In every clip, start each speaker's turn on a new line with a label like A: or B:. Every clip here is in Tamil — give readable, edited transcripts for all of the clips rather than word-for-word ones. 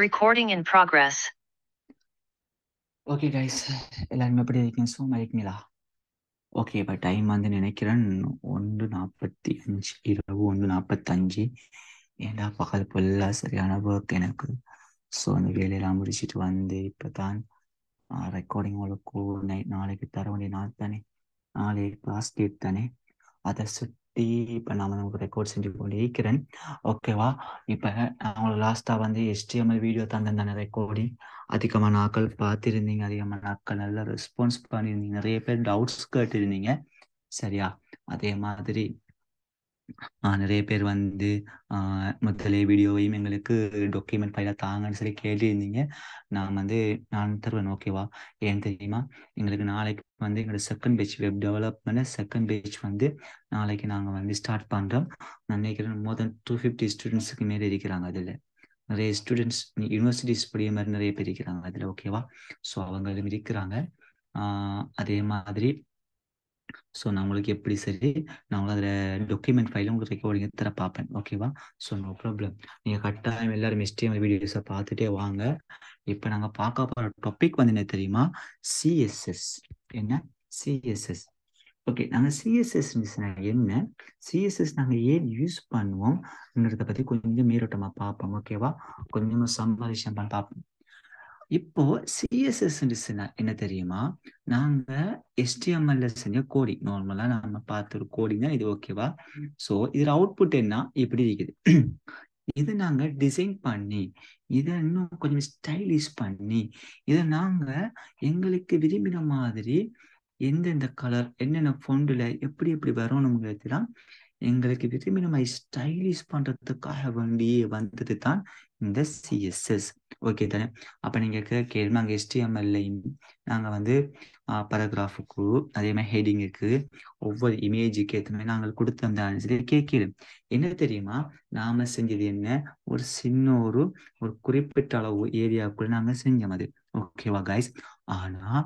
A: Recording in progress.
B: Okay guys, எல்லாருமே எப்படி இருக்கீங்க? சும்மா இருக்கீங்களா? ஓகே, இப்போ டைம் வந்து நினைக்கிறேன் 1:45, இரவு 1:45. ஏன்டா பகல் ஃபுல்லாக சரியான ஒர்க் எனக்கு. ஸோ அந்த வேலையெல்லாம் முடிச்சுட்டு வந்து இப்போ தான் ரெக்கார்டிங் உங்களுக்கு நாளைக்கு தர வேண்டிய நாள் தானே, நாளைக்கு கிளாஸ் டேட் தானே, அதை சுற்றி இப்போ நான் உங்களுக்கு ரெக்கார்ட் செஞ்சு கொண்டு இருக்கிறேன். ஓகேவா? இப்போ நான் உங்களுக்கு லாஸ்ட்டாக வந்து HTML வீடியோ தந்தேன் ரெக்கார்டிங். அதிகமான ஆட்கள் பார்த்துருந்தீங்க, அதிகமான ஆட்கள் நல்லா ரெஸ்பான்ஸ் பண்ணியிருந்தீங்க, நிறைய பேர் டவுட்ஸ் கேட்டிருந்தீங்க. சரியா? அதே மாதிரி நிறைய பேர் வந்து முதலே வீடியோவையும் எங்களுக்கு டாக்குமெண்ட் ஃபைலாக தாங்கன்னு சொல்லி கேட்டிருந்தீங்க. நான் தருவேன். ஓகேவா? ஏன் தெரியுமா? எங்களுக்கு நாளைக்கு வந்து எங்களோட second batch web development second batch வந்து நாளைக்கு நாங்கள் வந்து ஸ்டார்ட் பண்ணுறோம். நான் நினைக்கிறேன் மோர் தென் 250 ஸ்டூடெண்ட்ஸுக்கு மேலே இருக்கிறாங்க. அதில் நிறைய ஸ்டூடெண்ட்ஸ் யூனிவர்சிட்டிஸ் படிய மாதிரி நிறைய பேர் இருக்கிறாங்க அதில். ஓகேவா? ஸோ அவங்களும் இருக்கிறாங்க. அதே மாதிரி ஸோ நான் உங்களுக்கு எப்படி சரி நான் உங்களுக்கு அதில் டாக்குமெண்ட் ஃபைலும் உங்களுக்கு ரெக்கார்டிங் தர பார்ப்பேன். ஓகேவா? So no problem. நீங்கள் கட்டாயம் எல்லாரும் HTML வீடியோஸை பார்த்துட்டே வாங்க. இப்போ நாங்கள் பார்க்க போகிற டாபிக் வந்து என்ன தெரியுமா? சிஎஸ்எஸ். என்ன? சிஎஸ்எஸ். ஓகே, நாங்கள் சிஎஸ்எஸ் என்ன, சிஎஸ்எஸ் நாங்கள் ஏன் யூஸ் பண்ணுவோம்ன்றதை பற்றி கொஞ்சம் மேலோட்டமாக பார்ப்போம். ஓகேவா? கொஞ்சமாக சம்பாதிஷன் பண்ண பார்ப்போம். இப்போ சிஎஸ்எஸ் என்ன தெரியுமா? நாங்க HTML செஞ்ச கோடிங், நார்மலா நம்ம பார்த்த ஒரு கோடிங் தான் இது. ஓகேவா? ஸோ இதுல அவுட்புட் என்ன இப்படி இருக்குது. இது நாங்க டிசைன் பண்ணி இதை இன்னும் கொஞ்சம் ஸ்டைலிஷ் பண்ணி இதை நாங்க எங்களுக்கு விரும்பின மாதிரி எந்தெந்த கலர் என்னென்ன ஃபொண்டுல எப்படி எப்படி வரணுங்கிறது தான் எங்களுக்கு விரும்பின மாதிரி ஸ்டைலிஷ் பண்றதுக்காக வேண்டியே வந்தது தான் இந்த சிஎஸ்எஸ். ஓகே தானே? அப்போ நீங்கள் கேள்வி நாங்கள் HTML-லையும் நாங்கள் வந்து பேராகிராஃபுக்கு அதே மாதிரி ஹெடிங்குக்கு ஒவ்வொரு இமேஜுக்கு ஏற்ற மாதிரி நாங்கள் கொடுத்தோம் சொல்லி கேட்கிறோம். என்ன தெரியுமா? நாம செஞ்சது என்ன, ஒரு சின்ன ஒரு குறிப்பிட்ட அளவு ஏரியாவுக்குள்ள நாங்கள் செஞ்சோம் அது. ஓகேவா கைஸ்? ஆனால்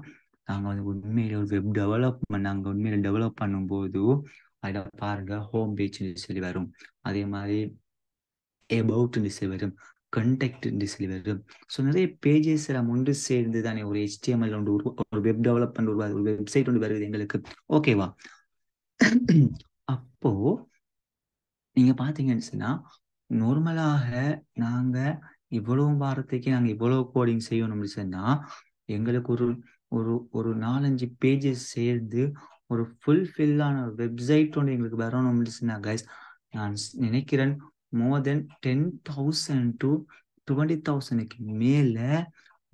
B: நாங்கள் வந்து உண்மையில ஒரு வெப் டெவலப்மெண்ட் நாங்கள் உண்மையில டெவலப் பண்ணும்போது அதில் பாருங்க ஹோம் பேஜ்னு சொல்லி வரும், அதே மாதிரி எபவுட்னு சொல்லி வரும், கண்டெக்ட்னு சொல்லி வரும். ஸோ நிறைய பேஜஸ் எல்லாம் ஒன்று சேர்ந்து தானே ஒரு HTML ஒன்று ஒரு வெப் டெவலப்மெண்ட் ஒரு வெப்சைட் ஒன்று வருது எங்களுக்கு. ஓகேவா? அப்போ நீங்க பாத்தீங்கன்னு சொன்னா நார்மலாக நாங்க இவ்வளவு வாரத்துக்கு நாங்க இவ்வளவு கோடிங் செய்யணும்னு சொன்னா எங்களுக்கு ஒரு ஒரு ஒரு 4-5 பேஜஸ் சேர்ந்து ஒரு ஃபுல்ஃபில்லான வெப்சைட் ஒன்று எங்களுக்கு வரணும்னு சொன்னா கைஸ், நான் நினைக்கிறேன் மோர் தென் 10,000 to 20,000க்கு மேல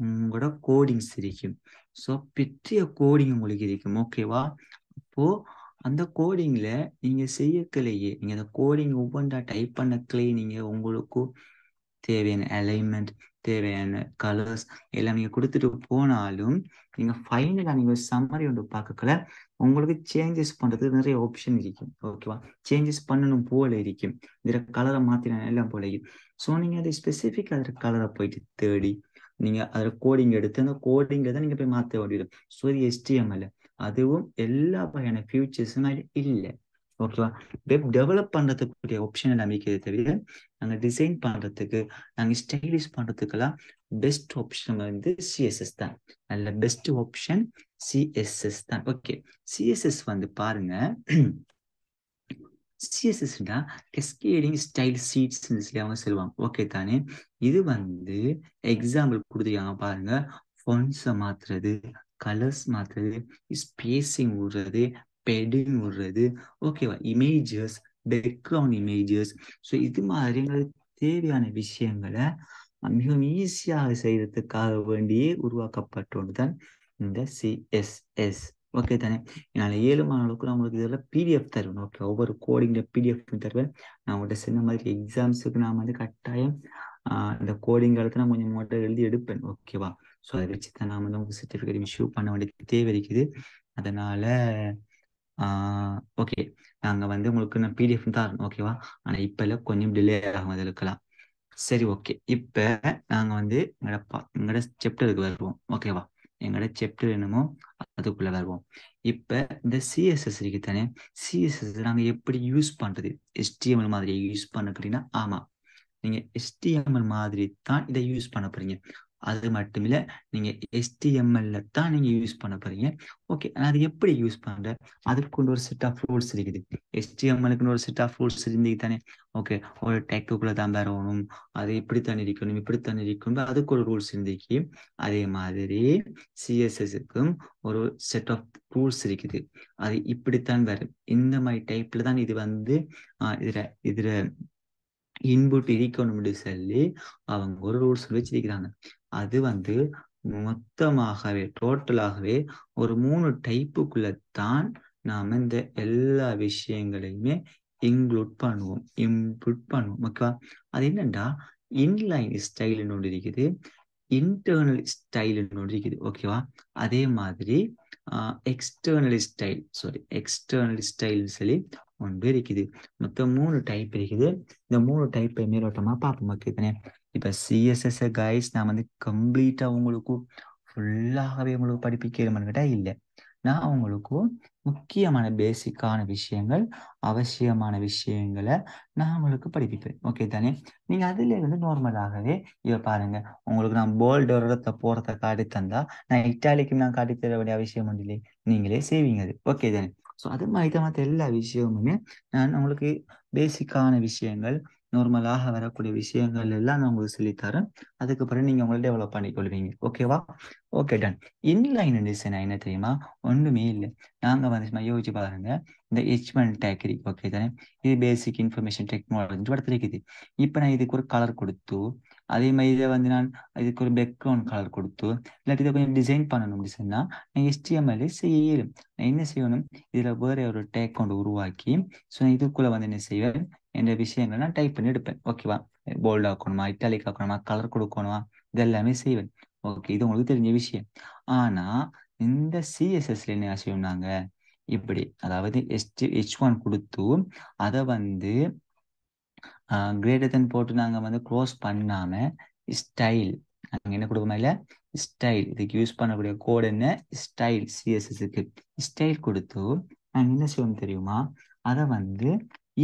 B: உங்களோட கோடிங்ஸ் இருக்கும். ஸோ பெரிய கோடிங் உங்களுக்கு இருக்கும். ஓகேவா? அப்போ அந்த கோடிங்ல நீங்க செய்யக்கலையே, நீங்க அந்த கோடிங் ஒவ்வொன்றா டைப் பண்ணக்கலையே நீங்க உங்களுக்கு தேவையான அலைன்மெண்ட் தேவையான கலர்ஸ் எல்லாம் நீங்க கொடுத்துட்டு போனாலும் நீங்க ஃபைனலா நீங்க சம்மரி ஒன்று பார்க்கல உங்களுக்கு சேஞ்சஸ் பண்றதுக்கு நிறைய ஆப்ஷன் இருக்கும். ஓகேவா? சேஞ்சஸ் பண்ணணும் போல இருக்கும், இதுல கலரை மாத்தின எல்லாம் போல இருக்கும். ஸோ நீங்க அதை ஸ்பெசிஃபிக் அதில் கலரை போயிட்டு தேடி நீங்க அதில் கோடிங் எடுத்து அந்த கோடிங்ல தான் நீங்க போய் மாற்ற வேண்டியது. ஸோ இது HTML அதுவும் எல்லா வகையான ஃபியூச்சர்ஸும் இல்லை. ஓகேவா? வெப் டெவலப் பண்றதுக்குரிய ஆப்ஷன் எல்லாம் அமைக்கிறது தவிர நாங்கள் டிசைன் பண்றதுக்கு நாங்கள் ஸ்டைலிஷ் பண்றதுக்கெல்லாம் பெஸ்ட் ஆப்ஷன் வந்து சிஎஸ்எஸ் தான். நல்ல பெஸ்ட் ஆப்ஷன் சிஎஸ்எஸ் தான். ஓகே, சிஎஸ்எஸ் வந்து பாருங்க, சிஎஸ்எஸ்னா கெஸ்கேடிங் ஸ்டைல் சீட்ஸ் சொல்லி அவங்க சொல்லுவாங்க. ஓகே தானே? இது வந்து எக்ஸாம்பிள் கொடுத்துருக்காங்க பாருங்க, ஃபொண்ட்ஸை மாத்துறது, கலர்ஸ் மாத்துறது, ஸ்பேசிங் விடுறது, பெடிங் விடுறது. ஓகேவா? Images, background images. ஸோ இது மாதிரி எங்களுக்கு தேவையான விஷயங்களை மிகவும் ஈஸியாக செய்யறதுக்காக வேண்டியே உருவாக்கப்பட்ட ஒன்று தான் இந்த சிஎஸ்எஸ். ஓகே தானே? என்னால் 7 அளவுக்கு நான் உங்களுக்கு இதில் PDF தருவேன். ஓகே, ஒவ்வொரு கோடிங்கிற PDF தருவேன். நான் உங்கள்கிட்ட சொன்ன மாதிரி எக்ஸாம்ஸுக்கு நான் வந்து கட்டாயம் இந்த கோடிங் காலத்தில் நான் கொஞ்சம் மட்டும் எழுதி எடுப்பேன். ஓகேவா? ஸோ அதை வச்சு தான் நான் வந்து உங்களுக்கு சர்டிஃபிகேட் இஷ்யூ பண்ண வேண்டிய தேவை இருக்குது. அதனால ஓகே, நாங்கள் வந்து உங்களுக்கு நான் PDF தான். ஓகேவா? ஆனால் இப்போ இல்லை, கொஞ்சம் டிலே ஆகும் அது இருக்கலாம். சரி, ஓகே. இப்போ நாங்கள் வந்து எங்களோட சாப்டருக்கு வருவோம். ஓகேவா? எங்களோட சாப்டர் என்னமோ அதுக்குள்ள வருவோம். இப்போ இந்த சிஎஸ்எஸ் இருக்கு தானே, சிஎஸ்எஸ் நாங்கள் எப்படி யூஸ் பண்றது, HTML மாதிரி யூஸ் பண்ண அப்படின்னா, ஆமா நீங்க HTML மாதிரி தான் இதை யூஸ் பண்ண போறீங்க. அது மட்டும் இல்ல, நீங்க HTML தான் நீங்க யூஸ் பண்ண போறீங்க. ஓகே, அது எப்படி யூஸ் பண்ற? அதுக்கு ஒரு செட் ஆஃப் ரூல்ஸ் இருக்குது. HTML ஒரு செட் ஆஃப் ரூல்ஸ் இருந்தீங்க தானே. ஓகே, ஒரு டேக்குக்குள்ள தான் வரணும், அது இப்படித்தான் இருக்கணும், இப்படித்தான் இருக்கணும், அதுக்கு ஒரு ரூல்ஸ் இருந்துச்சு. அதே மாதிரி CSSக்கும் ஒரு செட் ஆஃப் ரூல்ஸ் இருக்குது. அது இப்படித்தான் வரும், இந்த மாதிரி டைப்ல தான் இது வந்து இதுல இதுல இன்புட் இருக்கணும்னு சொல்லி அவங்க ஒரு ரூல்ஸ் வச்சிருக்கிறாங்க. அது வந்து மொத்தமாகவே டோட்டலாகவே ஒரு 3 டைப்புக்குள்ளத்தான் நாம இந்த எல்லா விஷயங்களையுமே இன்க்ளூட் பண்ணுவோம், இன்புட் பண்ணுவோம். ஓகேவா? அது என்னண்டா, இன்லைன் ஸ்டைல்னு ஒன்று இருக்குது, இன்டர்னல் ஸ்டைல்னு ஒன்று இருக்குது. ஓகேவா? அதே மாதிரி எக்ஸ்டர்னல் ஸ்டைல் சொல்லி ஒன்று இருக்குது. மொத்தம் 3 டைப் இருக்குது. இந்த 3 டைப்பை மேலோட்டமா பார்ப்போம். ஓகே, இப்ப CSS கைஸ் நான் வந்து கம்ப்ளீட்டா உங்களுக்கு ஃபுல்லாகவே உங்களுக்கு படிப்பிக்கிறேன்னு கேட்டா இல்லை. நான் உங்களுக்கு முக்கியமான பேசிக்கான விஷயங்கள், அவசியமான விஷயங்களை நான் உங்களுக்கு படிப்பிப்பேன். ஓகே தானே? நீங்க அதுல இருந்து நார்மலாகவே இவ பாருங்க, உங்களுக்கு நான் போல்டோரத்தை போறத காட்டி தந்தா நான் இட்டாலிக்கு நான் காட்டி தர வேண்டிய அவசியம் ஒன்று இல்லை, நீங்களே செய்வீங்க அது. ஓகே தானே? ஸோ அது மாதிரி தான் மற்ற எல்லா விஷயமுமே நான் உங்களுக்கு பேசிக்கான விஷயங்கள், நார்மலாக வரக்கூடிய விஷயங்கள் எல்லாம் நான் உங்களுக்கு சொல்லித்தரேன். அதுக்கப்புறம் நீங்க உங்களை டெவலப் பண்ணிக்கொள்வீங்க. ஓகேவா? Okay done. இன்லைன் டிசைன் என்ன தெரியுமா? ஒண்ணுமே இல்லை. நாங்க வந்து யோசிச்சு பாருங்க, இந்த H1 டேக் இருக்கு. ஓகே தானே? இது பேசிக் இன்ஃபர்மேஷன் டெக்னாலஜி படத்துல இருக்குது. இப்ப நான் இதுக்கு ஒரு கலர் கொடுத்து, அதே மாதிரி இதை வந்து நான் இதுக்கு ஒரு பேக்ரவுண்ட் கலர் கொடுத்து, இல்லாட்டி இதை கொஞ்சம் டிசைன் பண்ணணும் சொன்னா நான் HTML செய்யலும். நான் என்ன செய்யணும், இதுல வேற ஒரு டேக் கொண்டு உருவாக்கி, ஸோ இதுக்குள்ள வந்து என்ன செய்வேன், என்ற விஷயங்கள் நான் டைப் பண்ணி எடுப்பேன். ஓகேவா? போல்ட் ஆக்கணுமா, இட்டாலிக் ஆக்கணுமா, கலர் கொடுக்கணுமா, இதெல்லாமே செய்வேன். ஓகே, இது உங்களுக்கு தெரிஞ்ச விஷயம். ஆனா இந்த CSSல என்ன செய்யணும்னாங்க, இப்படி அதாவது H1 கொடுத்து அதை வந்து கிரேட்டர் தென் போட்டு நாங்க வந்து க்ளோஸ் பண்ணாம ஸ்டைல், நாங்க என்ன கொடுக்கமா இல்ல, ஸ்டைல், இதுக்கு யூஸ் பண்ணக்கூடிய கோட் என்ன, ஸ்டைல், CSSக்கு ஸ்டைல் கொடுத்து நாங்க என்ன செய்வோம் தெரியுமா, அதை வந்து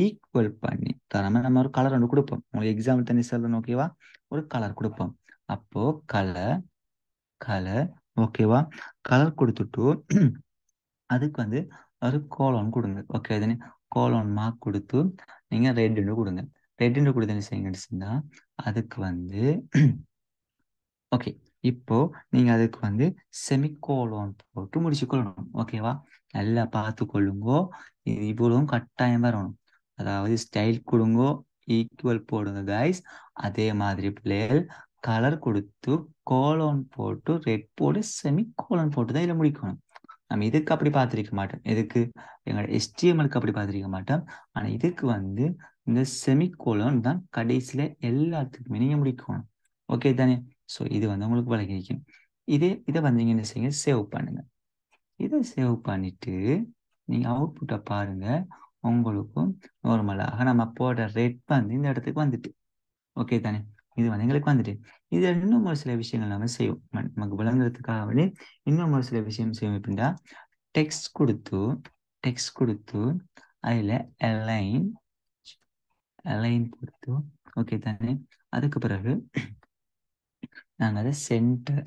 B: ஈக்குவல் பண்ணி தராம நம்ம ஒரு கலர் ஒன்று கொடுப்போம். உங்களுக்கு எக்ஸாம்பிள் தண்ணி சொல்லணும். ஓகேவா? ஒரு கலர் கொடுப்போம். அப்போ கலர் கலர் ஓகேவா, கலர் கொடுத்துட்டு அதுக்கு வந்து ஒரு கோலோன் கொடுங்க. ஓகே தானே? கோலோன் மார்க் கொடுத்து நீங்க ரெட்னு கொடுங்க. ரெட்னு கொடுத்து என்ன செய்யுங்கன்னா அதுக்கு வந்து ஓகே, இப்போ நீங்க அதுக்கு வந்து செமிகோலோன் போட்டு முடிச்சு கொள்ளணும். ஓகேவா? நல்லா பார்த்து கொள்ளுங்கோ, இது இவ்வளவும் கட்டாயம் வரணும். அதாவது ஸ்டைல் கொடுங்கோ, ஈக்குவல் போடுங்க கைஸ். அதே மாதிரி பிள்ளைகள் கலர் கொடுத்து கோலோன் போட்டு ரெட் போட்டு செமிகோலோன் போட்டு தான் இதில் முடிக்கணும். நம்ம இதுக்கு அப்படி பார்த்திருக்க மாட்டோம். எதுக்கு, எங்களோட HTMLக்கு அப்படி பார்த்திருக்க மாட்டோம். ஆனா இதுக்கு வந்து இந்த செமிகோலன் தான் கடைசியில எல்லாத்துக்குமே நீங்க முடிக்கணும். ஓகே தானே? ஸோ இது வந்து உங்களுக்கு பழகிக்கும். இதை வந்து நீங்க என்ன செய்யுங்க, சேவ் பண்ணுங்க. இதை சேவ் பண்ணிட்டு நீங்க அவுட்புட்டை பாருங்க. உங்களுக்கும் நார்மலாக நம்ம போடுற ரெட் வந்து இந்த இடத்துக்கு வந்துட்டு. ஓகே தானே? இது வந்து எங்களுக்கு வந்துட்டு, இது இன்னும் ஒரு சில விஷயங்கள் நம்ம செய்வோம். நமக்கு விளங்குறதுக்காக வேண்டி இன்னும் ஒரு சில விஷயம் செய்வோம். எப்படின்னா டெக்ஸ்ட் கொடுத்து அதில் அலைன் கொடுத்து, ஓகே தானே? அதுக்கு பிறகு நாங்கள் அதை சென்டர்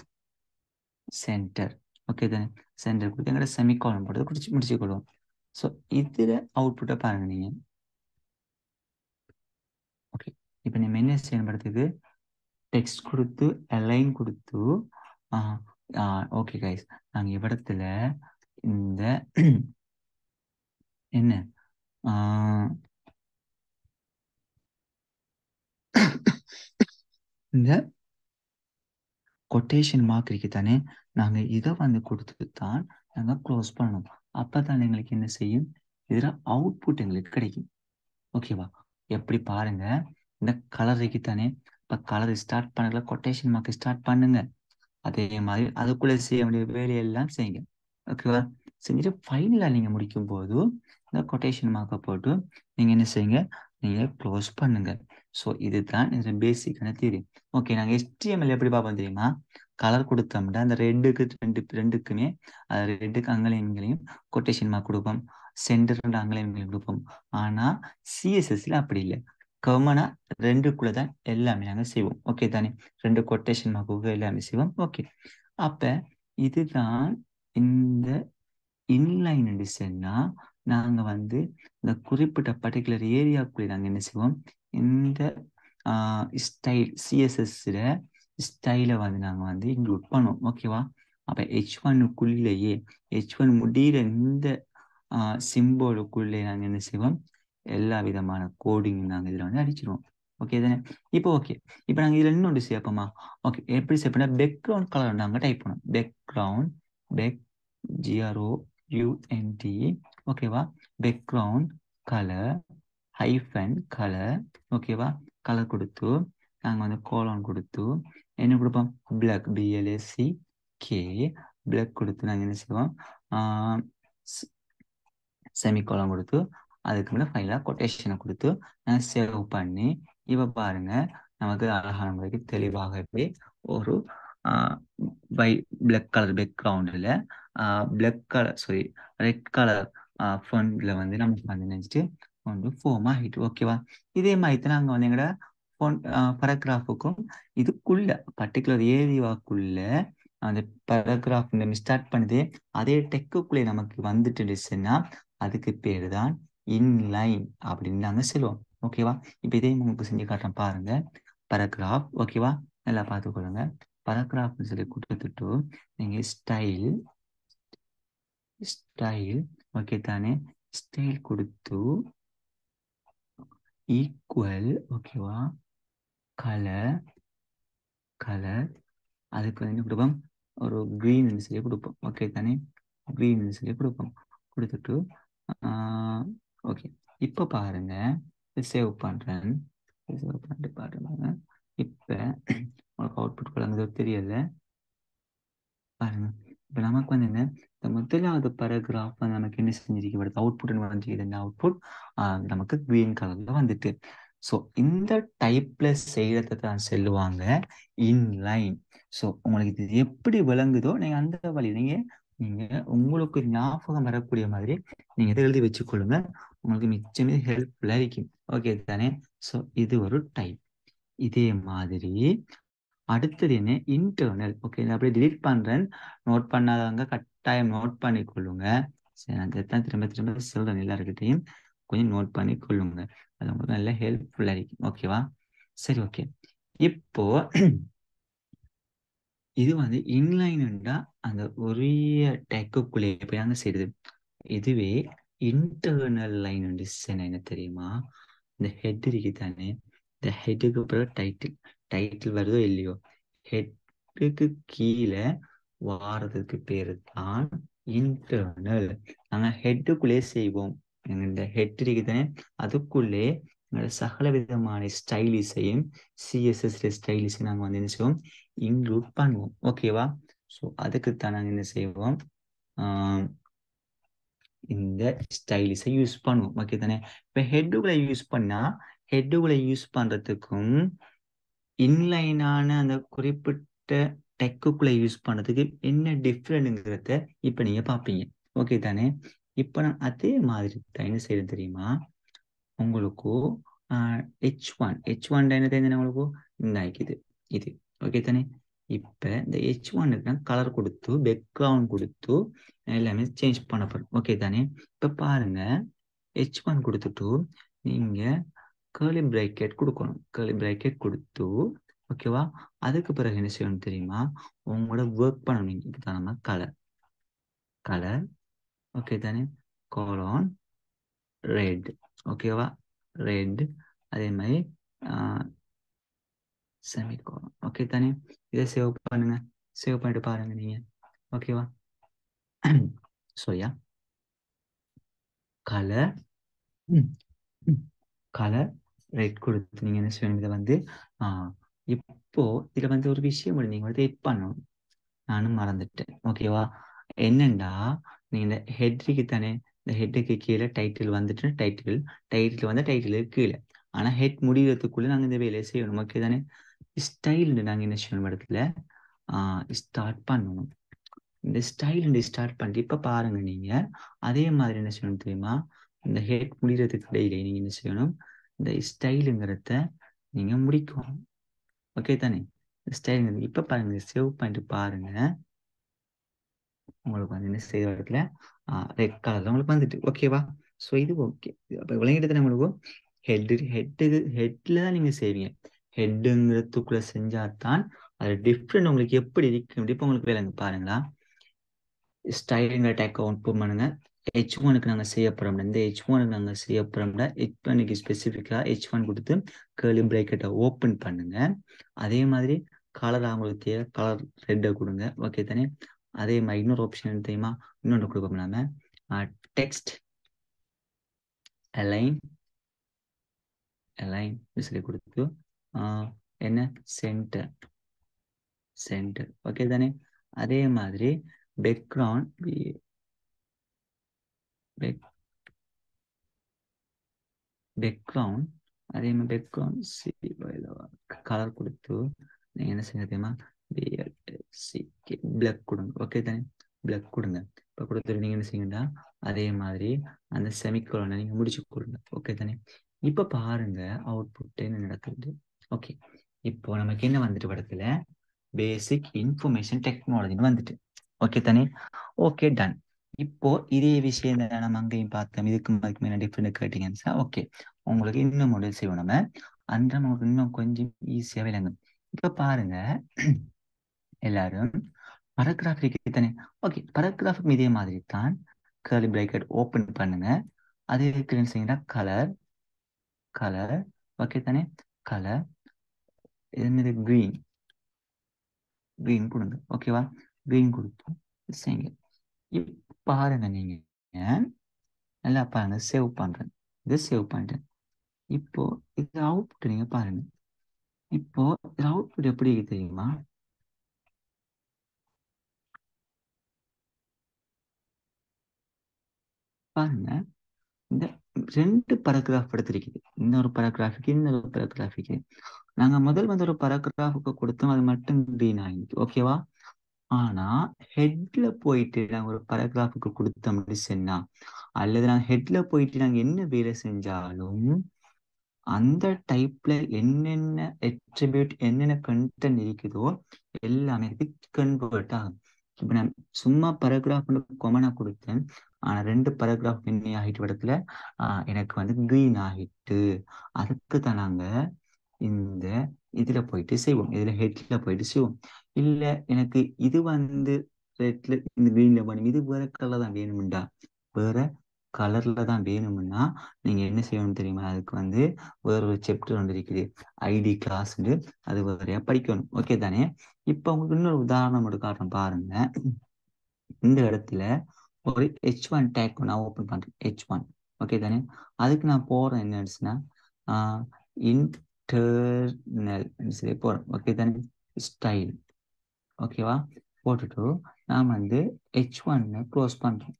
B: ஓகே தானே, சென்டர் கொடுத்து எங்களோட செமிகாலன் போட்டு முடிச்சுக்கொள்வோம். ஸோ இதில் அவுட்புட்டை பாருங்க நீங்க. ஓகே, இப்போ நம்ம என்ன செய்யப்படுறதுக்கு டெக்ஸ்ட் கொடுத்து அலைன் கொடுத்து ஓகே கைஸ், நாங்கள் இவ்விடத்துல இந்த என்ன இந்த கொட்டேஷன் மார்க் இருக்கு தானே, நாங்கள் இதை வந்து கொடுத்துட்டு தான் நாங்கள் க்ளோஸ் பண்ணணும். அப்போ தான் எங்களுக்கு என்ன செய்யும், இதில் அவுட்புட் எங்களுக்கு கிடைக்கும். ஓகேவா? எப்படி பாருங்க, இந்த கலர் இருக்கு தானே, இப்போ கலர் ஸ்டார்ட் பண்ணல, கொட்டேஷன் மார்க் ஸ்டார்ட் பண்ணுங்க. அதே மாதிரி அதுக்குள்ளே செய்ய வேண்டிய வேலையெல்லாம் செய்யுங்க. ஓகேவா? செஞ்சுட்டு ஃபைனலாக நீங்கள் முடிக்கும் போது இந்த கொட்டேஷன் மார்க்கை போட்டு நீங்கள் என்ன செய்யுங்க, நீங்கள் க்ளோஸ் பண்ணுங்க. ஸோ இதுதான் இந்த பேசிக்கான தியரி. ஓகே, நாங்கள் HTML எப்படி பார்ப்போம் தெரியுமா, கலர் கொடுத்தோம்னா அந்த ரெண்டுக்குமே அது ரெண்டுக்கு அங்கலையும் கொட்டேஷன் மார்க் கொடுப்போம், சென்டர் அங்கலையும் கொடுப்போம். ஆனால் CSSல அப்படி இல்லை. காமனா ரெண்டுக்குள்ள தான் எல்லாமே நாங்கள் செய்வோம். ஓகே தானே? ரெண்டு கொட்டேஷன் மார்க்குக்கு எல்லாமே செய்வோம். ஓகே, அப்ப இதுதான் இந்த இன்லைன் டிசைன்னா நாங்க வந்து இந்த குறிப்பிட்ட பர்டிகுலர் ஏரியாவுக்குள்ளே நாங்கள் என்ன செய்வோம், இந்த ஸ்டைல் சிஎஸ்எஸ்ல ஸ்டைலை வந்து நாங்கள் வந்து இன்க்ளூட் பண்ணுவோம். ஓகேவா? அப்போ H1க்குள்ளேயே H1 முடிகிற இந்த சிம்போலுக்குள்ளே நாங்கள் என்ன செய்வோம், எல்லா விதமான கோடிங் நாங்கள் இதில் வந்து அடிச்சிருவோம். ஓகே தானே? இப்போ ஓகே, இப்போ நாங்கள் இதில் இன்னொன்று சேர்ப்போமா? ஓகே, எப்படி சேர்ப்போம்னா பேக்ரவுண்ட் கலர் நாங்கள் டைப் பண்ணுவோம். பேக்ரவுண்ட் பேக் GROUND ஓகேவா? Background colour hyphen colour. ஓகேவா? கலர் கொடுத்து நாங்கள் வந்து கோலன் கொடுத்து என்ன கொடுப்போம், பிளாக் BLACK பிளாக் கொடுத்து நாங்கள் என்ன செய்வோம், செமிகோலன் கொடுத்து அதுக்கு மேலே ஃபைனலாக கொட்டேஷனை கொடுத்து சேவ் பண்ணி இப்போ பாருங்க நமக்கு அழகான முறைக்கு தெளிவாகவே ஒரு பிளாக் கலர் பேக்ரவுண்டில் black colour sorry red colour ஃபோனில் வந்து நமக்கு வந்து நினச்சிட்டு வந்து ஃபோம் ஆகிட்டு. ஓகேவா? இதே மாதிரி தான் நாங்கள் வந்து எங்களோட ஃபோன் பேராகிராஃபுக்கும் இதுக்குள்ள பர்டிகுலர் ஏரியாவுக்குள்ள அந்த பேராகிராஃப் இந்த ஸ்டார்ட் பண்ணுது அதே டெக்குக்குள்ளே நமக்கு வந்துட்டு இருந்துச்சுன்னா அதுக்கு பேர் தான் இன்லைன் அப்படின்னு நாங்கள் சொல்லுவோம். ஓகேவா? இப்போ இதையும் உங்களுக்கு செஞ்சு காட்டுறேன் பாருங்க. பேராகிராஃப். ஓகேவா? நல்லா பார்த்துக்கொள்ளுங்க. பேராகிராஃப்னு சொல்லி கொடுத்துட்டு நீங்கள் ஸ்டைல் ஓகே தானே, ஸ்டைல் கொடுத்து ஈக்குவல். ஓகேவா? கலர் அதுக்கு வந்து என்ன கொடுப்போம், ஒரு க்ரீன் சொல்லி கொடுப்போம். ஓகே தானே? க்ரீன் சொல்லி கொடுப்போம். கொடுத்துட்டு ஓகே, இப்போ பாருங்க சேவ் பண்ணுறேன். சேவ் பண்ணிட்டு பாருங்க. இப்போ உங்களுக்கு அவுட்புட் வழங்குதோ தெரியல பாருங்க. இப்போ நமக்கு வந்து என்ன, இந்த முதலாவது பேராகிராஃப் வந்து நமக்கு என்ன செஞ்சிருக்கப்படுது, அவுட்புட் வந்துருக்குது. இந்த அவுட்புட் நமக்கு கிரீன் கலர்ல வந்துட்டு. ஸோ இந்த டைப்ல செய்யறதை தான் சொல்லுவாங்க இன்லைன். ஸோ உங்களுக்கு இது எப்படி விளங்குதோ நீங்க அந்த வழி நீங்க உங்களுக்கு ஞாபகம் வரக்கூடிய மாதிரி நீங்க இதை எழுதி வச்சுக்கொள்ளுங்க. உங்களுக்கு மிச்சமே ஹெல்ப்ஃபுல்லா இருக்கும். ஓகே தானே? ஸோ இது ஒரு டைப். இதே மாதிரி அடுத்தது என்ன, இன்டர்னல். ஓகே, அப்படியே டிலீட் பண்றேன். நோட் பண்ணாதவங்க கட்டாயம் நோட் பண்ணிக்கொள்ளுங்க. சரி, நான் தான் திரும்ப திரும்ப சொல்றேன், எல்லாருக்கிட்டையும் கொஞ்சம் நோட் பண்ணி கொள்ளுங்க. அது உங்களுக்கு நல்ல ஹெல்ப்ஃபுல்லா இருக்கும். ஓகேவா? சரி, ஓகே. இப்போ இது வந்து இன்லைன்டா அந்த உரிய டெக்குக்குள்ளே போய் அங்கே செய்யுது. இதுவே இன்டர்னல் லைன் என்ன தெரியுமா, இந்த ஹெட் இருக்கு தானே, இந்த ஹெட்டுக்கு பிறகு டைட்டில் வருதோ இல்லையோ, ஹெட்டுக்கு கீழே வாரதுக்கு பேரு தான் இன்டர்னல். நாங்க ஹெட்டுக்குள்ளே செய்வோம். இந்த ஹெட் இருக்கு தானே, அதுக்குள்ளே சகல விதமான ஸ்டைலிஸையும் சிஎஸ்எஸ் ஸ்டைலிஸையும் நாங்கள் வந்து என்ன செய்வோம், இன்க்ளூட் பண்ணுவோம். ஓகேவா? ஸோ அதுக்குத்தான் நாங்கள் என்ன செய்வோம், இந்த ஸ்டைலிஸை யூஸ் பண்ணுவோம். ஓகே தானே? இப்போ ஹெட்டுகளை யூஸ் பண்றதுக்கும் இன்லைனான அந்த குறிப்பிட்ட டெக்குக்குள்ள யூஸ் பண்றதுக்கு என்ன டிஃப்ரெண்ட்ங்கிறத இப்போ நீங்க பார்ப்பீங்க. ஓகே தானே? இப்போ நான் அதே மாதிரி தான் என்ன செய்யறது தெரியுமா, உங்களுக்கு H1 என்ன தெரிஞ்சு உங்களுக்கு இந்த இது. ஓகே தானே? இப்போ இந்த H1க்கு நான் கலர் கொடுத்து பேக்ரவுண்ட் கொடுத்து எல்லாமே சேஞ்ச் பண்ண போறோம். ஓகே தானே? இப்போ பாருங்க, H1 கொடுத்துட்டு நீங்க கேர்லி பிராக்கெட் கொடுக்கணும். கேர்லி பிராக்கெட் கொடுத்து ஓகேவா, அதுக்கு பிறகு என்ன செய்யணும் தெரியுமா, உங்களோட ஒர்க் பண்ணணும். இதுதான் நம்ம கலர் ஓகே தானே, கோலோன் ரெட். ஓகேவா? ரெட். அதே மாதிரி செமிகோலன். ஓகே தானே? இதை சேவ் பண்ணுங்க. சேவ் பண்ணிட்டு பாருங்க நீங்க. ஓகேவா? சரியா? கலர் ரெட் கொடுத்து நீங்க என்ன செய்யணும், இதை வந்து இப்போ இதுல வந்து ஒரு விஷயம் நீங்க வந்து எட் பண்ணணும். நானும் மறந்துட்டேன். ஓகேவா? என்னண்டா, நீங்க இந்த ஹெட்ரிக்கு தானே, இந்த ஹெட்டுக்கு கீழே டைட்டில் வந்துட்டு டைட்டில் வந்து டைட்டிலுக்கு கீழே. ஆனா ஹெட் முடிகிறதுக்குள்ள நாங்க இந்த வேலையை செய்யணும். ஓகே தானே? ஸ்டைல் நாங்க என்ன செய்யணும், இடத்துல ஸ்டார்ட் பண்ணணும். இந்த ஸ்டைல் ஸ்டார்ட் பண்ணிட்டு இப்ப பாருங்க நீங்க அதே மாதிரி என்ன செய்யணும் தெரியுமா, இந்த ஹெட் முடிகிறதுக்கு இடையிலே நீங்க என்ன செய்யணும், இந்த ஸ்டைலுங்கிறத நீங்க முடிக்கணும். ஓகே தானே? ஸ்டைல் இப்ப பாருங்க, சேவ் பண்ணிட்டு பாருங்க. உங்களுக்கு வந்து என்ன செய்த இடத்துல ரெட் கலர்ல உங்களுக்கு வந்துட்டு ஓகேவா? ஸோ இது ஓகே. அப்போ விளங்கிட்டு உங்களுக்கு ஹெட்ல தான் நீங்க செய்வீங்க. ஹெட்டுங்கிறதுக்குள்ள செஞ்சாதான் அது டிஃப்ரெண்ட் உங்களுக்கு எப்படி இருக்கு. இப்போ உங்களுக்கு விளங்கு பாருங்களா? ஸ்டைலிங் டேக் அவுட் பண்ணுங்க. H1க்கு நாங்கள் செய்ய போகிறோம்னா இந்த H1க்கு நாங்கள் செய்ய போகிறோம்னா H1க்கு ஸ்பெசிஃபிக்காக H1 கொடுத்து கேர்லி பிரேக்கெட்டை ஓப்பன் பண்ணுங்க. அதே மாதிரி கலர் அவங்களுக்கு தேவை கலர் ரெட்டை கொடுங்க. ஓகே தானே? அதே மாதிரி இன்னொரு ஆப்ஷன் தெரியுமா? இன்னொன்று கொடுப்போம் நாம டெக்ஸ்ட் அலைன் சொல்லி கொடுத்து என்ன சென்டர் ஓகே தானே? அதே மாதிரி பேக்ரவுண்ட் அதே மாதிரி பேக்ரவுண்ட் கலர் கொடுத்து நீங்க என்ன செய்ய தெரியுமா? பிளாக் கொடுங்க. ஓகே தானே? பிளாக் கொடுங்க. இப்போ கொடுத்துட்டு நீங்க என்ன செய்யுங்கடா அதே மாதிரி அந்த செமிகோலனை நீங்க முடிச்சு கொடுங்க. ஓகே தானே? இப்போ பாருங்க அவுட்புட் என்ன நடக்குது. ஓகே, இப்போ நமக்கு என்ன வந்துட்டு படத்துல பேசிக் இன்ஃபர்மேஷன் டெக்னாலஜின்னு வந்துட்டு. ஓகே தானே? Okay, done. இப்போ இதே விஷயம் தான் நம்ம அங்கேயும் பார்த்தோம். இதுக்கு மேலே டிஃப்ரெண்ட் கேட்டீங்கன்னா ஓகே, உங்களுக்கு இன்னும் மாடல் செய்வோம். நம்ம அந்த நமக்கு இன்னும் கொஞ்சம் ஈஸியாக விளங்கும். இப்போ பாருங்க எல்லாரும் பரகிராஃபிக்கு தானே? ஓகே, பரகிராஃபிக் இதே மாதிரி தான் கர்லி பிராக்கெட் ஓப்பன் பண்ணுங்க. அது இருக்குன்னு செய்யுங்க கலர் ஓகே தானே? கலர் இது கிரீன் கொடுங்க. ஓகேவா? கிரீன் கொடுத்து செய்யுங்க. இப்போ பாருங்க நீங்க நல்லா பாருங்க, சேவ் பண்றேன். இதை சேவ் பண்றேன். இப்போ இது அவுட்புட் நீங்க பாருங்க. இப்போ இது அவுட்புட் எப்படி தெரியுமா? பாருங்க, இந்த 2 பராகிராஃப் எடுத்திருக்குது. இன்னொரு பராகிராஃபிக்கு நாங்க முதல் வந்து ஒரு பராகிராஃபுக்கு கொடுத்தோம், அது மட்டும் கிரீன் ஆகிருக்கு. ஓகேவா? ஆனா ஹெட்ல போயிட்டு நாங்க ஒரு பராகிராஃபுக்கு கொடுத்தோம் சொன்னா, அல்லது நாங்க ஹெட்ல போயிட்டு நாங்க என்ன வேலை செஞ்சாலும் அந்த டைப்ல என்னென்ன அட்ரிபியூட் என்னென்ன கண்டென்ட் இருக்குதோ எல்லாமே கன்வெர்ட் ஆகும். இப்ப நான் சும்மா பராகிராஃப் கொமனா கொடுத்தேன், ஆனா 2 பராகிராஃப் என்ன ஆகிட்டு இடத்துல எனக்கு வந்து கிரீன் ஆகிட்டு. அதுக்கு தான் நாங்க இந்த இதுல போயிட்டு செய்வோம், இதுல ஹெட்ல போயிட்டு செய்வோம். இல்ல எனக்கு இது வந்து ரெட்ல இந்த கிரீன்ல வேணும், இது வேற கலர்ல தான் வேணும்டா, வேற கலர்ல தான் வேணும்னா நீங்க என்ன செய்யணும் தெரியுமா? அதுக்கு வந்து வேற ஒரு சாப்டர் வந்து இருக்குது, ஐடி கிளாஸ், அது வேறையா படிக்கணும். ஓகே தானே? இப்ப உங்களுக்கு இன்னொரு உதாரணம் காட்டுறேன் பாருங்க. இந்த இடத்துல ஒரு H1 டேக் நான் ஓப்பன் பண்றேன். H1 ஓகே தானே? அதுக்கு நான் போறேன் என்னச்சுன்னா இன்டர்னல் சரி போறேன். ஓகே தானே? ஸ்டைல் ஓகேவா? போட்டுட்டு நான் வந்து H1 க்ளோஸ் பண்றேன்.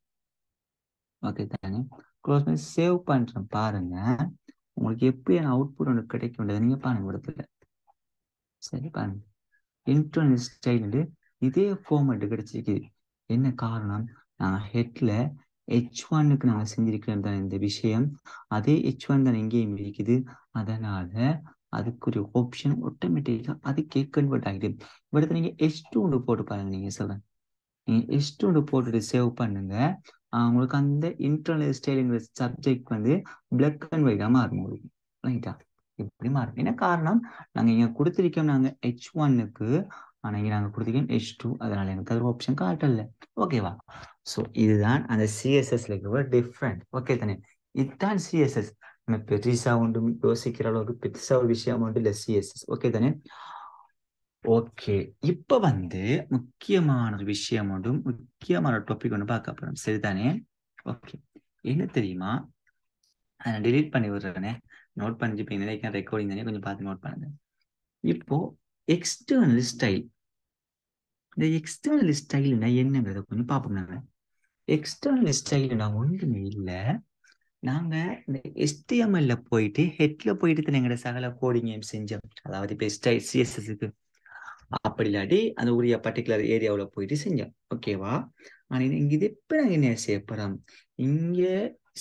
B: ஓகே தானே? க்ளோஸ் பண்ணி சேவ் பண்றேன். பாருங்க உங்களுக்கு எப்படி அவுட்புட் ஒன்று கிடைக்கும் நீங்க பாருங்க இடத்துல. சரி பாருங்க, இன்டர்னல் ஸ்டைல் இதே ஃபார்மேட் கிடைச்சிருக்கு. என்ன காரணம்? நான் ஹெட்ல H1க்கு நாங்கள் செஞ்சிருக்கிறோம் தான் இந்த விஷயம். அதே H1 தான் எங்கேயும் இருக்குது. அதனால அதுக்குரிய ஆப்ஷன் ஆட்டோமேட்டிக்கா அதுக்கே கன்வெர்ட் ஆகிடுது. இடத்துல நீங்க H2 போட்டு பாருங்க. நீங்க சொல்றேன், நீங்க H2 போட்டுட்டு சேவ் பண்ணுங்க. உங்களுக்கு அந்த இன்டர்னல் ஸ்டைலுங்கிற சப்ஜெக்ட் வந்து பிளாக் அண்ட் ஒயிட்டா மாறும் உங்களுக்கு. ரைட்டா? இப்படி மாறும். என்ன காரணம்? நாங்க இங்க கொடுத்திருக்கோம் நாங்க H1க்கு, ஆனா இங்க நாங்க கொடுத்திருக்கோம் H2, அதனால எனக்கு அது ஆப்ஷன் காட்டல. ஓகேவா? ஸோ இதுதான் அந்த சிஎஸ்எஸ்ல இருக்கிற டிஃப்ரெண்ட். ஓகே தானே? இதுதான் சிஎஸ்எஸ். நம்ம பெருசா ஒன்றும் யோசிக்கிற அளவுக்கு பெருசா ஒரு விஷயம் ஒன்று இல்லை சிஎஸ்எஸ். ஓகே தானே? ஓகே, இப்ப வந்து முக்கியமான ஒரு விஷயம் ஒன்றும் முக்கியமான டாபிக் ஒன்று பார்க்க போறோம். சரிதானே? ஓகே, என்ன தெரியுமா? நான் delete பண்ணி விடுறேனே, நோட் பண்ணி இப்போ நினைக்கிறேன் ரெக்கார்டிங் தானே, கொஞ்சம் பார்த்து நோட் பண்ணுங்க. இப்போ எக்ஸ்டர்னல் ஸ்டைல், இந்த எக்ஸ்டர்னல் ஸ்டைல்னா என்னங்கிறத கொஞ்சம் பார்ப்போம். நாங்கள் எக்ஸ்டர்னல் ஸ்டைல்னா ஒன்றுமே இல்லை, நாங்க இந்த HTML போயிட்டு ஹெட்ல போயிட்டு எங்களோட சகல கோடிங்கையும் செஞ்சோம். அதாவது இப்போ சிஎஸ்எஸ்க்கு அப்படி இல்லாட்டி அந்த உரிய பர்டிகுலர் ஏரியாவில் போயிட்டு செஞ்சோம். ஓகேவா? ஆனால் இங்க இது எப்போ நாங்கள் என்ன செய்ய போறோம்? இங்க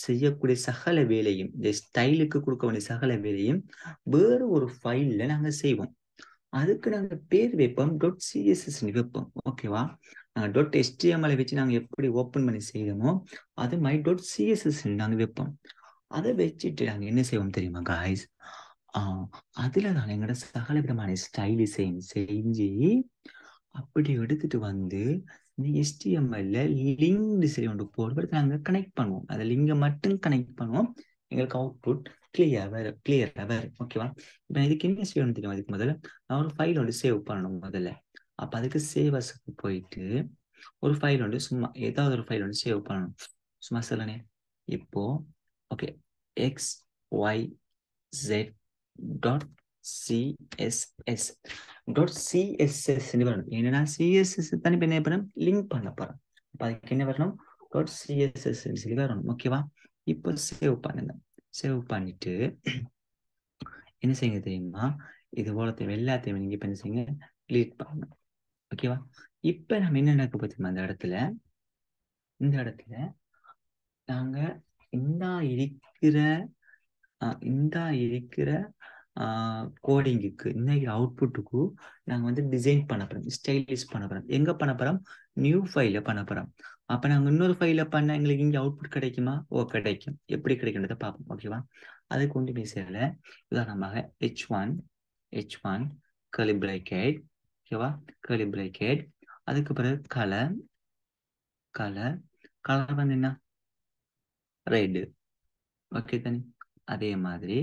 B: செய்யக்கூடிய சகல வேலையும், இந்த ஸ்டைலுக்கு கொடுக்க வேண்டிய சகல வேலையும் வேறு ஒரு ஃபைல்ல நாங்க செய்வோம். அதுக்கு நாங்க பேர் வைப்போம் .css வைப்போம். ஓகேவா? .html வச்சு நாங்க எப்படி ஓப்பன் பண்ணி செய்யறோமோ அது my .css நாங்க வைப்போம். அதை வச்சுட்டு நாங்க என்ன செய்வோம் தெரியுமா காய்ஸ்? அதுல தான் எங்களோட சகல விதமான ஸ்டைலிசையும் செஞ்சு அப்படி எடுத்துட்டு வந்து இந்த HTML-ல லிங்க் சரி ஒன்று போடுறது நாங்கள் கனெக்ட் பண்ணுவோம். அதை லிங்கை மட்டும் கனெக்ட் பண்ணுவோம். எங்களுக்கு அவுட்புட் கிளியராக வரும். ஓகேவா? இப்போ இதுக்கு என்ன செய்யணும் தெரியும்? அதுக்கு முதல்ல நான் ஒரு ஃபைல் ஒன்று சேவ் பண்ணணும் முதல்ல. அப்போ அதுக்கு சேவஸுக்கு போயிட்டு ஒரு ஃபைல் ஒன்று சும்மா ஏதாவது ஒரு ஃபைல் ஒன்று சேவ் பண்ணணும். சும்மா சொல்லணே. இப்போ ஓகே xyz.css வரணும். என்னன்னா CSS தனி என்ன பண்ணணும்? லிங்க் பண்ண போறோம். அப்ப அதுக்கு என்ன வரணும்? .css சொல்லி வரணும். ஓகேவா? இப்போ சேவ் பண்ணுங்க. சேவ் பண்ணிட்டு என்ன செய்யுங்க தெரியுமா? இது போல எல்லாத்தையும் நீங்க இப்ப என்ன செய்யுங்க? கிளிக் பண்ணுங்க. ஓகேவா? இப்ப நம்ம என்ன நடக்க போச்சுமா இந்த இடத்துல நாங்க இந்த இருக்கிற கோடிங்குக்கு இன்னைக்கு அவுட்புட்டுக்கு நாங்கள் வந்து டிசைன் பண்ண போகிறோம், ஸ்டைலிஷ் பண்ண போகிறோம். எங்கே பண்ண போகிறோம்? நியூ ஃபைலில் பண்ண போகிறோம். அப்போ நாங்கள் இன்னொரு ஃபைலில் பண்ண எங்களுக்கு இங்கே அவுட்புட் கிடைக்குமா? கிடைக்கும். எப்படி கிடைக்குன்றதை பார்ப்போம். ஓகேவா? அதுக்கு ஒன்று பேசல. உதாரணமாக h1 curly bracket. ஓகேவா? curly bracket. அதுக்கு பிறகு கலர் வந்து என்ன? ரெட். ஓகே தானே? அதே மாதிரி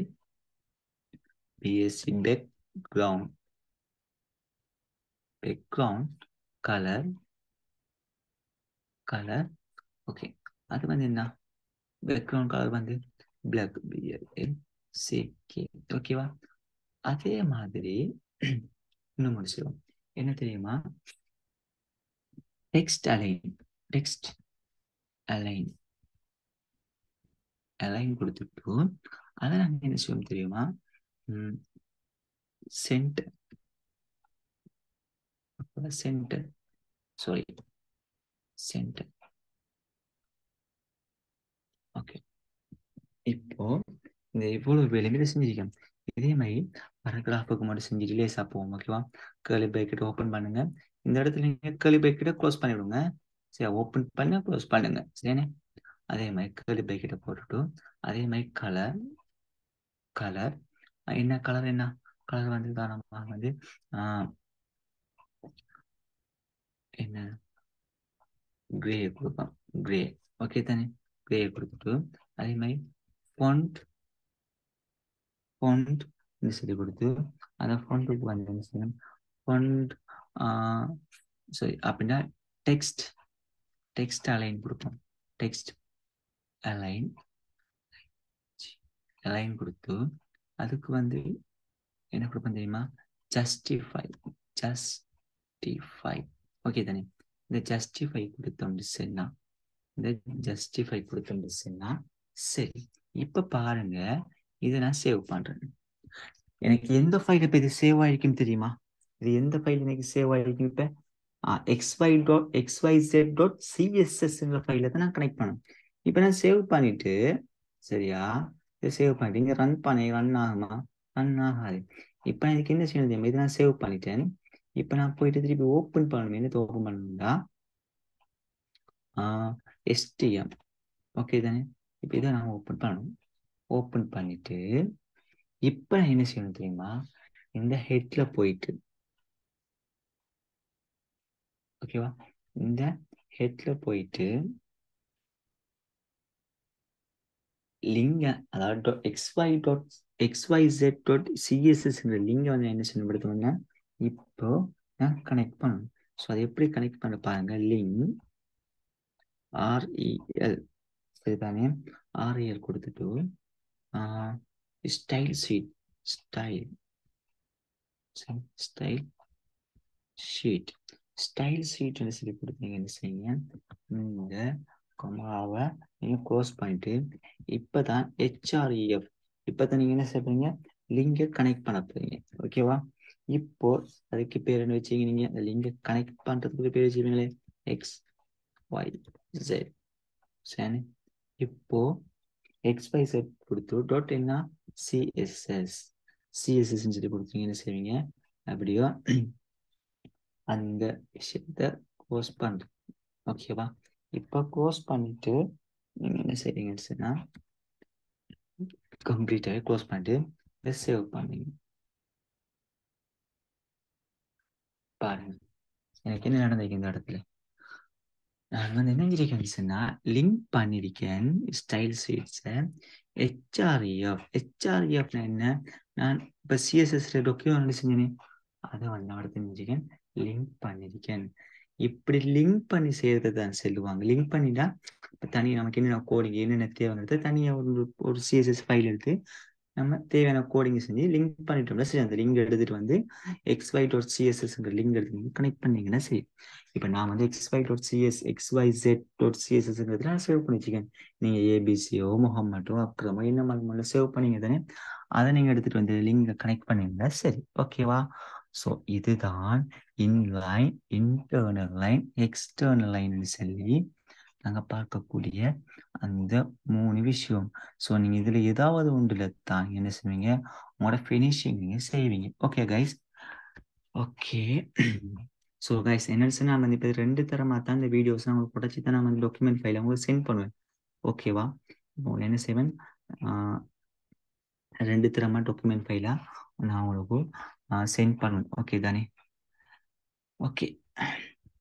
B: BSc background color ஓகே. அது வந்து என்ன? பேக்ரவுண்ட் கலர் வந்து black. BLACK. ஓகேவா? அதே மாதிரி இன்னும் முடிச்சிடும். என்ன தெரியுமா? டெக்ஸ்ட் அலைன் கொடுத்துட்டு அதை நாங்கள் என்ன செய்வோம் தெரியுமா? Centre okay. இப்போ இந்த இவ்வளவு வேலைகளை செஞ்சிருக்கேன். இதே மாதிரி பேராகிராஃபுக்கு மட்டும் செஞ்சு ரிலேஸாக போவோம். ஓகேவா? கேர்லி பிராக்கெட் ஓப்பன் பண்ணுங்க. இந்த இடத்துல நீங்கள் கேர்லி பிராக்கெட்டை க்ளோஸ் பண்ணிவிடுங்க. சரி, ஓப்பன் பண்ண க்ளோஸ் பண்ணுங்க. சரிண்ணே? அதே மாதிரி கேர்லி பிராக்கெட்டை போட்டுட்டு அதே மாதிரி கலர் என்ன கலர் வந்து உதாரணமாக வந்து என்ன கிரே கொடுப்போம். கிரே. ஓகே தானே? கிரே கொடுத்துட்டு அதே மாதிரி ஃபாண்ட் சொல்லி கொடுத்து அந்த ஃபாண்ட்டுக்கு வந்து என்ன செய்யணும்? ஃபாண்ட் சரி அப்படின்னா டெக்ஸ்ட் அலைன் கொடுப்போம். டெக்ஸ்ட் அலைன் கொடுத்து அதுக்கு வந்து என்ன கொடுப்போம் தெரியுமா? ஜஸ்டிஃபை. ஓகே தானே? இந்த ஜஸ்டிஃபை கொடுத்தோம்னு சொன்னா சரி. இப்ப பாருங்க, இதை நான் சேவ் பண்றேன். எனக்கு எந்த ஃபைல் இப்ப இது சேவ் ஆயிருக்கும் தெரியுமா? இது எந்த ஃபைல் எனக்கு சேவ் ஆயிருக்கும்? இப்ப xyz.css ஃபைல தான் நான் கனெக்ட் பண்ணேன். இப்ப நான் சேவ் பண்ணிட்டு சரியா? இதை சேவ் பண்ணிட்டு இங்க ரன் ஆகுமா? ரன் ஆகாது. இப்ப நான் இதுக்கு என்ன செய்யணும் தெரியுமா? இதை நான் சேவ் பண்ணிட்டேன். இப்ப நான் போயிட்டு திருப்பி ஓப்பன் பண்ணணும். என்ன ஓப்பன் பண்ணணும்டா? STM. ஓகே தானே? இப்ப இதை நான் ஓப்பன் பண்ணணும். ஓப்பன் பண்ணிட்டு இப்ப நான் என்ன செய்யணும் தெரியுமா? இந்த ஹெட்ல போயிட்டு ஓகேவா? இந்த ஹெட்ல போயிட்டு லிங்க அதாவது xyz.css லிங்க வந்து என்ன செய்யப்படுத்தணும்னா இப்போ நான் கனெக்ட் பண்ணணும். ஸோ அதை எப்படி கனெக்ட் பண்ண பாருங்க. லிங்க் REL சரிதானே? REL கொடுத்துட்டு ஸ்டைல் ஷீட் சொல்லி கொடுத்தீங்க. என்ன செய்யுங்க? இந்த கொமாவை நீங்க க்ளோஸ் பண்ணிட்டு இப்பதான் HREF இப்பதான் நீங்க என்ன செய்றீங்க? லிங்கை கனெக்ட் பண்ண போறீங்க. ஓகேவா? இப்போ அதுக்கு பேர் என்ன வச்சீங்க? நீங்க அந்த லிங்கை கனெக்ட் பண்றதுக்கு பேர் வச்சுக்கீங்களே XYZ. சரி, இப்போ XYZ கொடுத்து டாட் என்ன சிஎஸ்எஸ் சிஎஸ்எஸ்ன்னு சொல்லி கொடுத்தீங்க என்ன செய்வீங்க அப்படியோ அந்த விஷயத்த க்ளோஸ் பண்ணுறேன் ஓகேவா இப்போ க்ளோஸ் பண்ணிட்டு நீங்கள் என்ன செய்வீங்கன்னு சொன்னால் கம்ப்ளீட்டாகவே க்ளோஸ் பண்ணிட்டு இதை சேவ் பண்ணுங்க பாருங்க எனக்கு என்ன நடந்திருக்கு இந்த இடத்துல நான் வந்து என்ன செஞ்சிருக்கேன்னு சொன்னால் லிங்க் பண்ணியிருக்கேன் ஸ்டைல் ஸ்வீட்ஸை ஹெச்ஆர்இஎஃப்னா என்ன நான் இப்போ சிஎஸ்எஸ்ல டாக்குமெண்ட் செஞ்சேன் அதை வந்து அடுத்து செஞ்சுக்கேன் லிங்க் பண்ணியிருக்கேன் இப்படி லிங்க் பண்ணி செய்யறது தான் சொல்லுவாங்க லிங்க் பண்ணிட்டா இப்போ தனியாக நமக்கு என்னென்ன கோடிங் என்னென்ன தேவைங்கிறது தனியாக ஒரு சிஎஸ்எஸ் ஃபைல் எடுத்து நம்ம தேவையான கோடிங் செஞ்சு லிங்க் பண்ணிட்டோம்னா சரி அந்த லிங்க் எடுத்துட்டு வந்து xy.css லிங்க் எடுத்து கனெக்ட் பண்ணீங்கன்னா சரி இப்போ நான் வந்து xy.xyz.css நான் சேவ் பண்ணி வச்சுக்கேன் நீங்க ஏபிசியோ முகமட்டோ அக்ரமோ என்ன மாதிரி சேவ் பண்ணீங்க தானே அதை நீங்க எடுத்துட்டு வந்து லிங்கை கனெக்ட் பண்ணீங்கன்னா சரி ஓகேவா ஸோ இதுதான் inline internal line external line சொல்லி நாங்கள் பார்க்கக்கூடிய அந்த 3 விஷயம் ஸோ நீங்கள் இதில் ஏதாவது ஒன்றில் தான் என்ன செய்வீங்க உங்களோட ஃபினிஷிங் நீங்கள் செய்வீங்க okay guys okay so guys என்னன்னு நான் வந்து இப்போ 2 தரமாக தான் இந்த வீடியோஸ் நான் உங்களுக்கு உடச்சி தான் நான் வந்து டாக்குமெண்ட் ஃபைலை உங்களுக்கு சென்ட் பண்ணுவேன் ஓகேவா இப்போ என்ன செய்வேன் 2 தரமாக டாக்குமெண்ட் ஃபைலாக நான் உங்களுக்கு சென்ட் பண்ணுவேன் ஓகே தானே ஓகே